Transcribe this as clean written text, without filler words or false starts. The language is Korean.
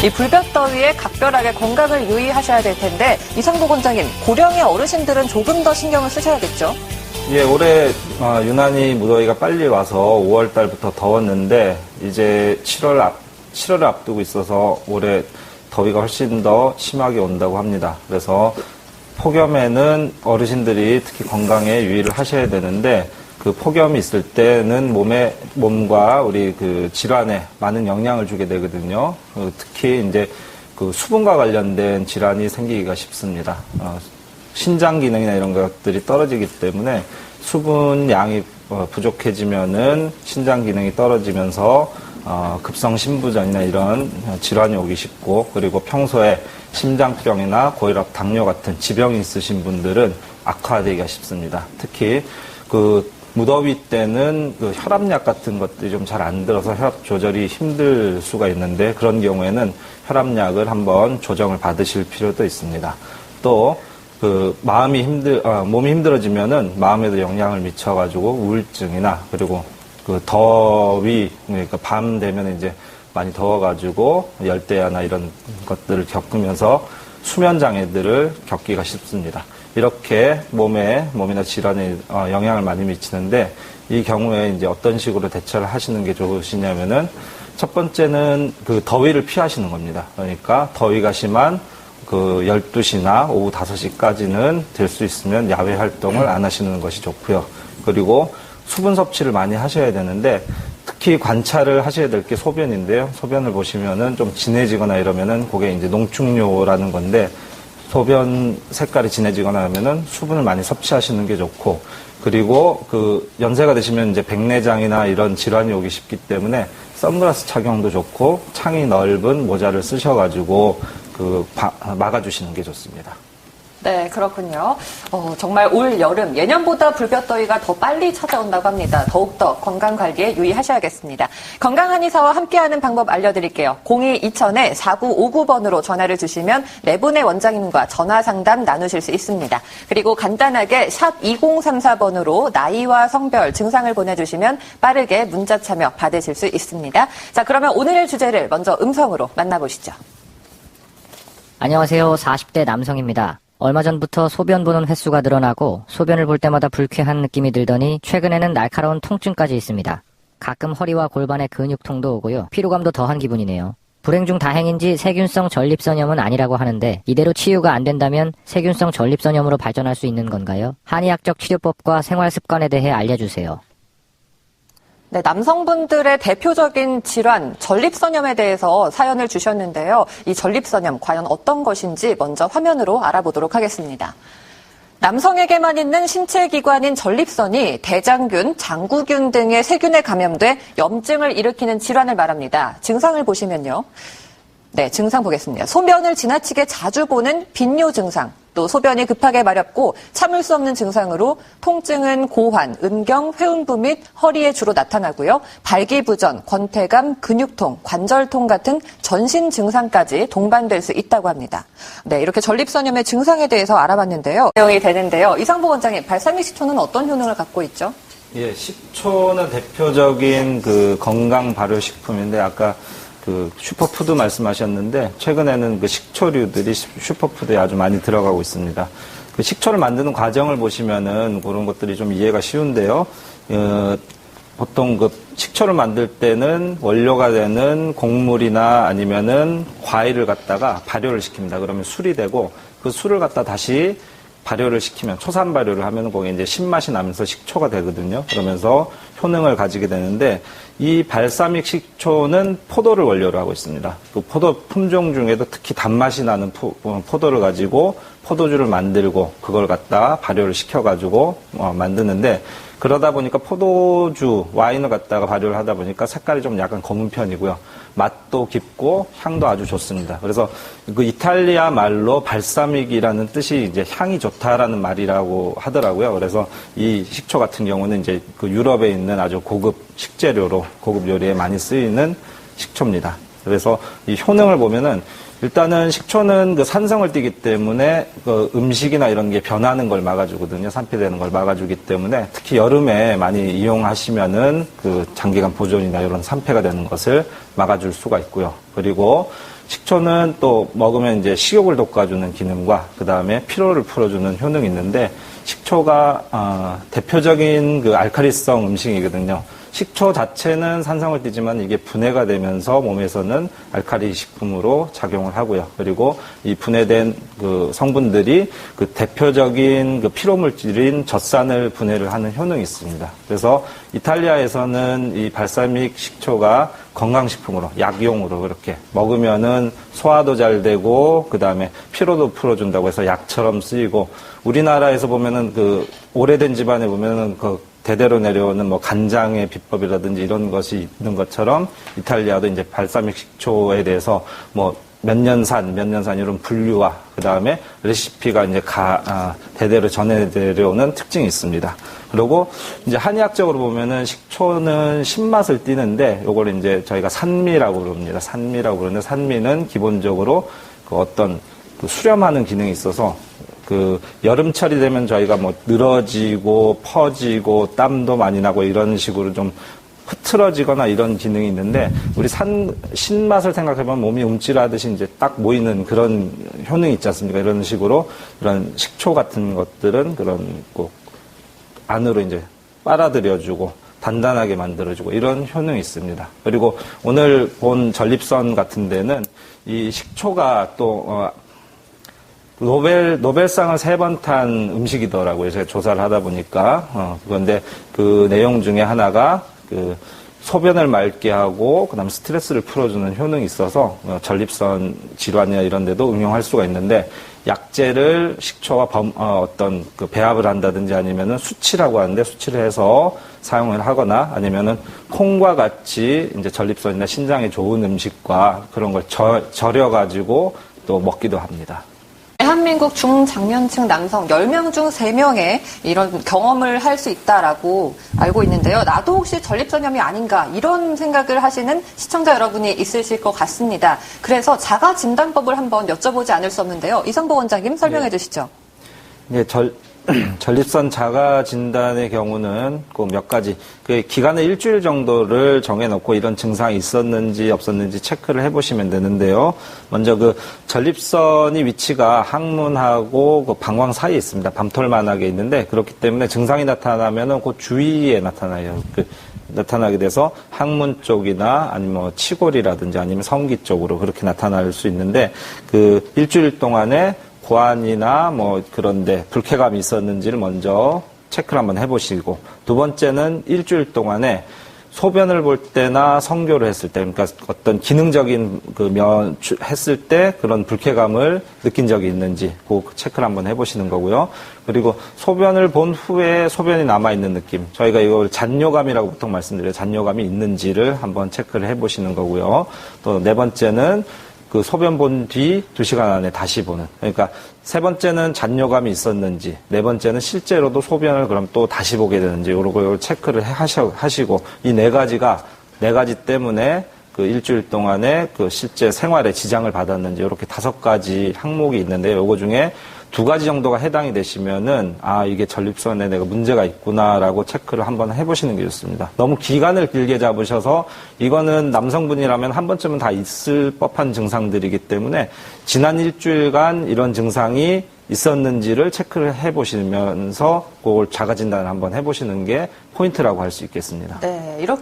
이 불볕더위에 각별하게 건강을 유의하셔야 될 텐데 이상복 원장님, 고령의 어르신들은 조금 더 신경을 쓰셔야겠죠? 예, 올해 유난히 무더위가 빨리 와서 5월 달부터 더웠는데 이제 7월을 앞두고 있어서 올해 더위가 훨씬 더 심하게 온다고 합니다. 그래서 폭염에는 어르신들이 특히 건강에 유의를 하셔야 되는데 그 폭염이 있을 때는 몸과 우리 그 질환에 많은 영향을 주게 되거든요. 특히 이제 그 수분과 관련된 질환이 생기기가 쉽습니다. 신장 기능이나 이런 것들이 떨어지기 때문에 수분 양이 부족해지면은 신장 기능이 떨어지면서 급성 신부전이나 이런 질환이 오기 쉽고, 그리고 평소에 심장병이나 고혈압, 당뇨 같은 지병이 있으신 분들은 악화되기가 쉽습니다. 특히 그 무더위 때는 그 혈압약 같은 것들이 좀 잘 안 들어서 혈압 조절이 힘들 수가 있는데, 그런 경우에는 혈압약을 한번 조정을 받으실 필요도 있습니다. 또 그 몸이 힘들어지면은 마음에도 영향을 미쳐가지고 우울증이나, 그리고 그 더위, 그러니까 밤 되면 이제 많이 더워가지고 열대야나 이런 것들을 겪으면서 수면 장애들을 겪기가 쉽습니다. 이렇게 몸이나 질환에 영향을 많이 미치는데, 이 경우에 이제 어떤 식으로 대처를 하시는 게 좋으시냐면은, 첫 번째는 그 더위를 피하시는 겁니다. 그러니까 더위가 심한 그 12시나 오후 5시까지는 될 수 있으면 야외 활동을 안 하시는 것이 좋고요. 그리고 수분 섭취를 많이 하셔야 되는데, 특히 관찰을 하셔야 될 게 소변인데요. 소변을 보시면은 좀 진해지거나 이러면은 그게 이제 농축뇨라는 건데, 소변 색깔이 진해지거나 하면은 수분을 많이 섭취하시는 게 좋고, 그리고 그 연세가 되시면 이제 백내장이나 이런 질환이 오기 쉽기 때문에 선글라스 착용도 좋고, 창이 넓은 모자를 쓰셔가지고 막아주시는 게 좋습니다. 네, 그렇군요. 정말 올 여름 예년보다 불볕더위가 더 빨리 찾아온다고 합니다. 더욱더 건강관리에 유의하셔야겠습니다. 건강한의사와 함께하는 방법 알려드릴게요. 02-2000-4959번으로 전화를 주시면 네 분의 원장님과 전화상담 나누실 수 있습니다. 그리고 간단하게 샵 2034번으로 나이와 성별, 증상을 보내주시면 빠르게 문자 참여 받으실 수 있습니다. 자, 그러면 오늘의 주제를 먼저 음성으로 만나보시죠. 안녕하세요. 40대 남성입니다. 얼마 전부터 소변 보는 횟수가 늘어나고 소변을 볼 때마다 불쾌한 느낌이 들더니 최근에는 날카로운 통증까지 있습니다. 가끔 허리와 골반에 근육통도 오고요. 피로감도 더한 기분이네요. 불행 중 다행인지 세균성 전립선염은 아니라고 하는데 이대로 치유가 안 된다면 세균성 전립선염으로 발전할 수 있는 건가요? 한의학적 치료법과 생활 습관에 대해 알려주세요. 네, 남성분들의 대표적인 질환, 전립선염에 대해서 사연을 주셨는데요. 이 전립선염 과연 어떤 것인지 먼저 화면으로 알아보도록 하겠습니다. 남성에게만 있는 신체 기관인 전립선이 대장균, 장구균 등의 세균에 감염돼 염증을 일으키는 질환을 말합니다. 증상을 보시면요. 네, 증상 보겠습니다. 소변을 지나치게 자주 보는 빈뇨 증상, 또 소변이 급하게 마렵고 참을 수 없는 증상으로 통증은 고환, 음경, 회음부 및 허리에 주로 나타나고요. 발기부전, 권태감, 근육통, 관절통 같은 전신 증상까지 동반될 수 있다고 합니다. 네, 이렇게 전립선염의 증상에 대해서 알아봤는데요. 내용이 되는데요. 이상복 원장님, 발사믹 식초는 어떤 효능을 갖고 있죠? 예, 식초는 대표적인 그 건강 발효식품인데, 아까 그 슈퍼푸드 말씀하셨는데, 최근에는 그 식초류들이 슈퍼푸드에 아주 많이 들어가고 있습니다. 그 식초를 만드는 과정을 보시면은 그런 것들이 좀 이해가 쉬운데요. 보통 그 식초를 만들 때는 원료가 되는 곡물이나 아니면은 과일을 갖다가 발효를 시킵니다. 그러면 술이 되고, 그 술을 갖다 다시 발효를 시키면, 초산 발효를 하면 거기에 이제 신맛이 나면서 식초가 되거든요. 그러면서 효능을 가지게 되는데, 이 발사믹 식초는 포도를 원료로 하고 있습니다. 그 포도 품종 중에도 특히 단맛이 나는 포도를 가지고 포도주를 만들고, 그걸 갖다가 발효를 시켜가지고 만드는데, 그러다 보니까 포도주, 와인을 갖다가 발효를 하다 보니까 색깔이 좀 약간 검은 편이고요. 맛도 깊고 향도 아주 좋습니다. 그래서 그 이탈리아 말로 발사믹이라는 뜻이 이제 향이 좋다라는 말이라고 하더라고요. 그래서 이 식초 같은 경우는 이제 그 유럽에 있는 아주 고급 식재료로, 고급 요리에 많이 쓰이는 식초입니다. 그래서 이 효능을 보면은, 일단은 식초는 그 산성을 띠기 때문에 그 음식이나 이런 게 변하는 걸 막아주거든요. 산패되는 걸 막아주기 때문에, 특히 여름에 많이 이용하시면은 그 장기간 보존이나 이런 산패가 되는 것을 막아줄 수가 있고요. 그리고 식초는 또 먹으면 이제 식욕을 돋궈주는 기능과 그 다음에 피로를 풀어주는 효능이 있는데 식초가 대표적인 그 알칼리성 음식이거든요. 식초 자체는 산성을 띠지만 이게 분해가 되면서 몸에서는 알칼리 식품으로 작용을 하고요. 그리고 이 분해된 그 성분들이 그 대표적인 그 피로 물질인 젖산을 분해를 하는 효능이 있습니다. 그래서 이탈리아에서는 이 발사믹 식초가 건강식품으로, 약용으로 그렇게 먹으면은 소화도 잘 되고, 그 다음에 피로도 풀어준다고 해서 약처럼 쓰이고, 우리나라에서 보면은 그 오래된 집안에 보면은 그 대대로 내려오는 뭐 간장의 비법이라든지 이런 것이 있는 것처럼 이탈리아도 이제 발사믹 식초에 대해서 뭐 몇 년산 이런 분류와 그 다음에 레시피가 이제 대대로 전해 내려오는 특징이 있습니다. 그리고 이제 한의학적으로 보면은 식초는 신맛을 띠는데 요걸 이제 저희가 산미라고 부릅니다. 산미라고 부르는데 산미는 기본적으로 그 어떤 그 수렴하는 기능이 있어서 그 여름철이 되면 저희가 뭐 늘어지고 퍼지고 땀도 많이 나고 이런 식으로 좀 흐트러지거나 이런 기능이 있는데 우리 신맛을 생각해보면 몸이 움찔하듯이 이제 딱 모이는 그런 효능이 있지 않습니까? 이런 식으로 이런 식초 같은 것들은 그런 꼭 안으로 이제 빨아들여주고 단단하게 만들어주고 이런 효능이 있습니다. 그리고 오늘 본 전립선 같은 데는 이 식초가 또 노벨상을 3번 탄 음식이더라고요. 제가 조사를 하다 보니까. 그런데 그 내용 중에 하나가 그 소변을 맑게 하고 그다음 스트레스를 풀어주는 효능이 있어서 전립선 질환이나 이런 데도 응용할 수가 있는데 약재를 식초와 어떤 그 배합을 한다든지 아니면은 수치라고 하는데 수치를 해서 사용을 하거나 아니면은 콩과 같이 이제 전립선이나 신장에 좋은 음식과 그런 걸 절여가지고 또 먹기도 합니다. 대한민국 중장년층 남성 10명 중 3명의 이런 경험을 할 수 있다라고 알고 있는데요. 나도 혹시 전립선염이 아닌가 이런 생각을 하시는 시청자 여러분이 있으실 것 같습니다. 그래서 자가진단법을 한번 여쭤보지 않을 수 없는데요. 이성보 원장님 설명해 주시죠. 네, 전립선 자가 진단의 경우는 그 몇 가지, 그 기간을 일주일 정도를 정해놓고 이런 증상이 있었는지 없었는지 체크를 해보시면 되는데요. 먼저 그 전립선이 위치가 항문하고 그 방광 사이에 있습니다. 밤톨만하게 있는데 그렇기 때문에 증상이 나타나면은 그 주위에 나타나요. 나타나게 돼서 항문 쪽이나 아니면 뭐 치골이라든지 아니면 성기 쪽으로 그렇게 나타날 수 있는데 그 일주일 동안에 고환이나 뭐 그런데 불쾌감이 있었는지를 먼저 체크를 한번 해보시고 두 번째는 일주일 동안에 소변을 볼 때나 성교를 했을 때 그러니까 어떤 기능적인 했을 때 그런 불쾌감을 느낀 적이 있는지 그 체크를 한번 해보시는 거고요. 그리고 소변을 본 후에 소변이 남아있는 느낌 저희가 이걸 잔뇨감이라고 보통 말씀드려요. 잔뇨감이 있는지를 한번 체크를 해보시는 거고요. 또 네 번째는 그 소변 본 뒤 2시간 안에 다시 보는. 그러니까 세 번째는 잔뇨감이 있었는지, 네 번째는 실제로도 소변을 그럼 또 다시 보게 되는지, 요런 걸 체크를 하시고, 이 네 가지 때문에 그 일주일 동안에 그 실제 생활에 지장을 받았는지, 이렇게 5가지 항목이 있는데, 요거 중에 2가지 정도가 해당이 되시면은, 이게 전립선에 내가 문제가 있구나라고 체크를 한번 해보시는 게 좋습니다. 너무 기간을 길게 잡으셔서, 이거는 남성분이라면 한 번쯤은 다 있을 법한 증상들이기 때문에, 지난 일주일간 이런 증상이 있었는지를 체크를 해보시면서, 그걸 자가진단을 한번 해보시는 게 포인트라고 할 수 있겠습니다. 네, 이렇게